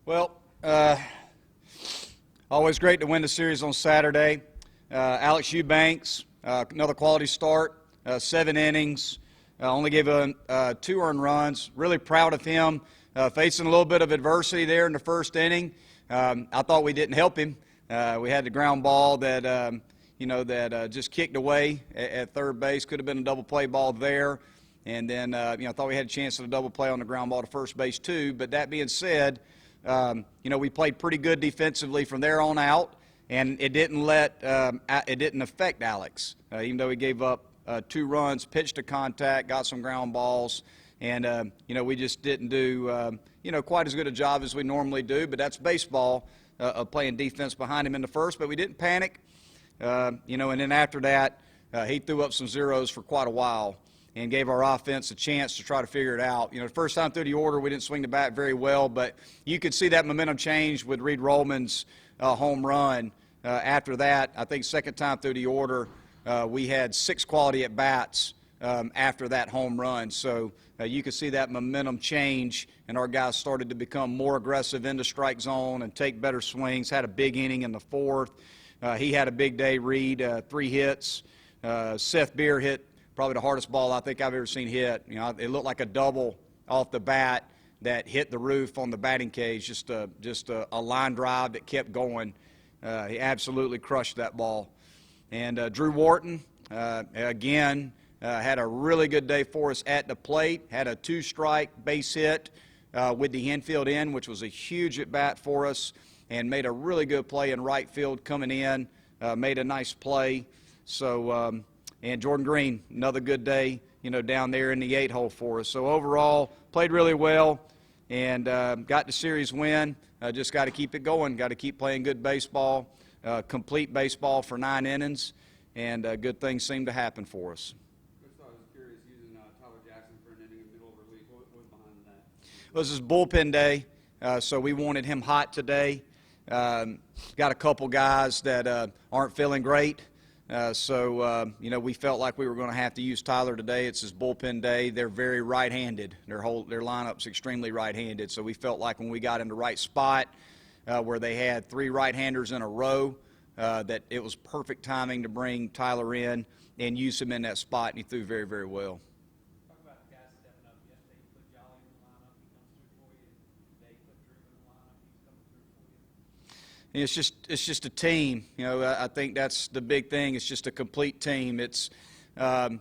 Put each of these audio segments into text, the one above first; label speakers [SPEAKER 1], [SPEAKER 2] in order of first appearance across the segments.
[SPEAKER 1] Well, always great to win the series on Saturday. Alex Eubanks, another quality start, 7 innings, only gave 2 earned runs. Really proud of him, facing a little bit of adversity there in the first inning. I thought we didn't help him. We had the ground ball that just kicked away at third base. Could have been a double play ball there. And then, I thought we had a chance at a double play on the ground ball to first base too. But that being said, we played pretty good defensively from there on out, and it didn't affect Alex, even though he gave up 2 runs, pitched to contact, got some ground balls, and we just didn't do quite as good a job as we normally do. But that's baseball, of playing defense behind him in the first. But we didn't panic, and then after that, he threw up some zeros for quite a while and gave our offense a chance to try to figure it out. The first time through the order, we didn't swing the bat very well, but you could see that momentum change with Reed Rollman's home run. After that, I think second time through the order, we had 6 quality at-bats after that home run. So you could see that momentum change, and our guys started to become more aggressive in the strike zone and take better swings. Had a big inning in the 4th. He had a big day, Reed, 3 hits. Seth Beer hit probably the hardest ball I think I've ever seen hit. It looked like a double off the bat that hit the roof on the batting cage, just a line drive that kept going. He absolutely crushed that ball. And Drew Wharton, again, had a really good day for us at the plate, had a 2-strike base hit with the infield in, which was a huge at-bat for us, and made a really good play in right field coming in, made a nice play. So, and Jordan Green, another good day, down there in the 8-hole for us. So overall, played really well and got the series win. Just got to keep it going, got to keep playing good baseball, complete baseball for 9 innings, and good things seem to happen for us.
[SPEAKER 2] I was curious, using Tyler Jackson for an inning in the middle of relief. What was behind that?
[SPEAKER 1] It was his bullpen day, so we wanted him hot today. Got a couple guys that aren't feeling great. We felt like we were going to have to use Tyler today. It's his bullpen day. They're very right-handed. Their lineup's extremely right-handed. So we felt like when we got in the right spot, where they had 3 right-handers in a row, that it was perfect timing to bring Tyler in and use him in that spot, and he threw very, very well.
[SPEAKER 3] Talk about the guys stepping up. Yesterday you put Jolly in the lineup, he comes through for you. Today you put Drew in the lineup, he's coming through for you.
[SPEAKER 1] It's just a team. I think that's the big thing. It's just a complete team. It's, I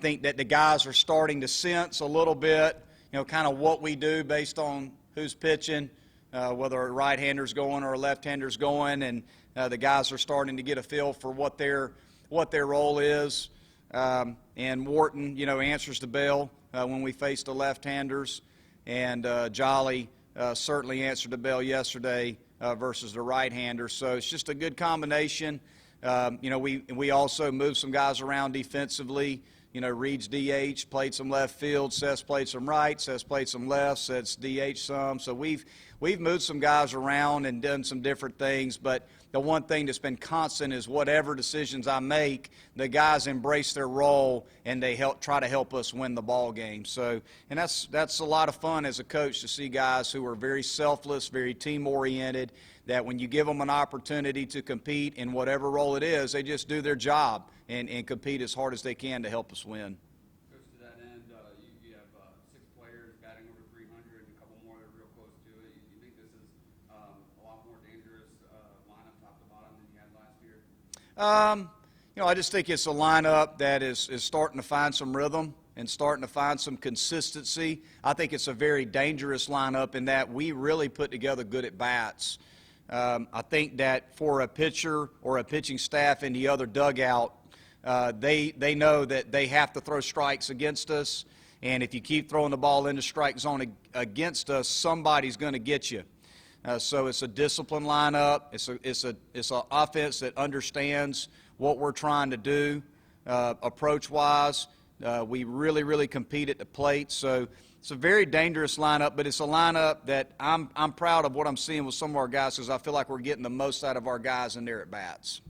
[SPEAKER 1] think that the guys are starting to sense a little bit, kind of what we do based on who's pitching, whether a right-hander's going or a left-hander's going, and the guys are starting to get a feel for what their role is. And Wharton, answers the bell when we face the left-handers, and Jolly certainly answered the bell yesterday versus the right-hander. So it's just a good combination. We also moved some guys around defensively. Reed's DH, played some left field. Seth played some right. Seth played some left. Seth's DH some. So we've moved some guys around and done some different things. But the one thing that's been constant is whatever decisions I make, the guys embrace their role and they try to help us win the ball game. So, and that's a lot of fun as a coach to see guys who are very selfless, very team-oriented, that when you give them an opportunity to compete in whatever role it is, they just do their job and compete as hard as they can to help us win.
[SPEAKER 2] Coach, to that end, you have 6 players batting over 300 and a couple more that are real close to it. You think this is a lot more dangerous lineup top to bottom than you had last year?
[SPEAKER 1] I just think it's a lineup that is starting to find some rhythm and starting to find some consistency. I think it's a very dangerous lineup in that we really put together good at-bats. I think that for a pitcher or a pitching staff in the other dugout, they know that they have to throw strikes against us, and if you keep throwing the ball in the strike zone against us, somebody's going to get you. So it's a disciplined lineup. It's an offense that understands what we're trying to do approach-wise. We really, really compete at the plate. So it's a very dangerous lineup, but it's a lineup that I'm proud of what I'm seeing with some of our guys because I feel like we're getting the most out of our guys in their at-bats.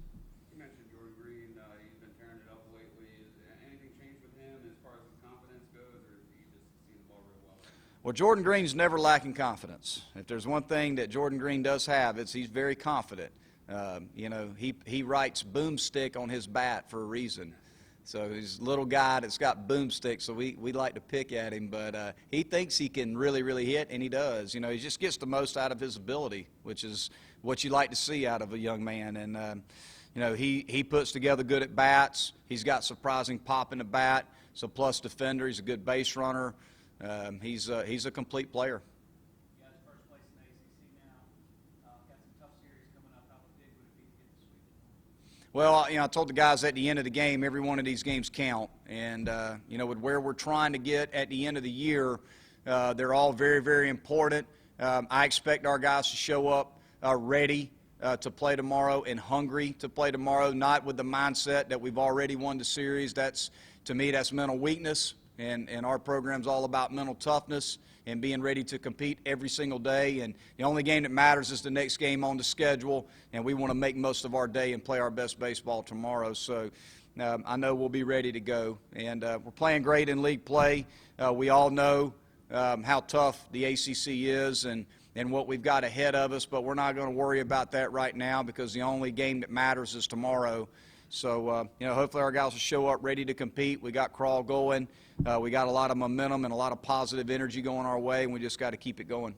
[SPEAKER 2] You mentioned Jordan Green. He's been tearing it up lately. Has anything changed with him as far as his confidence goes, or do you just see the ball real well?
[SPEAKER 1] Well, Jordan Green's never lacking confidence. If there's one thing that Jordan Green does have, it's he's very confident. You know, he writes boomstick on his bat for a reason. So he's a little guy that's got boomstick, so we like to pick at him. But he thinks he can really, really hit, and he does. You know, he just gets the most out of his ability, which is what you like to see out of a young man. And, you know, he puts together good at bats. He's got surprising pop in the bat. So plus defender, he's a good base runner. He's a complete player.
[SPEAKER 3] You guys first place in the ACC now. Got some tough series coming up. How big would it be to get the sweep?
[SPEAKER 1] Well, you know, I told the guys at the end of the game, every one of these games count. And, you know, with where we're trying to get at the end of the year, they're all very, very important. I expect our guys to show up ready to play tomorrow and hungry to play tomorrow, not with the mindset that we've already won the series. To me, that's mental weakness. And our program's all about mental toughness and being ready to compete every single day. And the only game that matters is the next game on the schedule, and we want to make most of our day and play our best baseball tomorrow. So I know we'll be ready to go. And we're playing great in league play. We all know how tough the ACC is and what we've got ahead of us, but we're not going to worry about that right now because the only game that matters is tomorrow. So, you know, hopefully our guys will show up ready to compete. We got crawl going. We got a lot of momentum and a lot of positive energy going our way, and we just got to keep it going.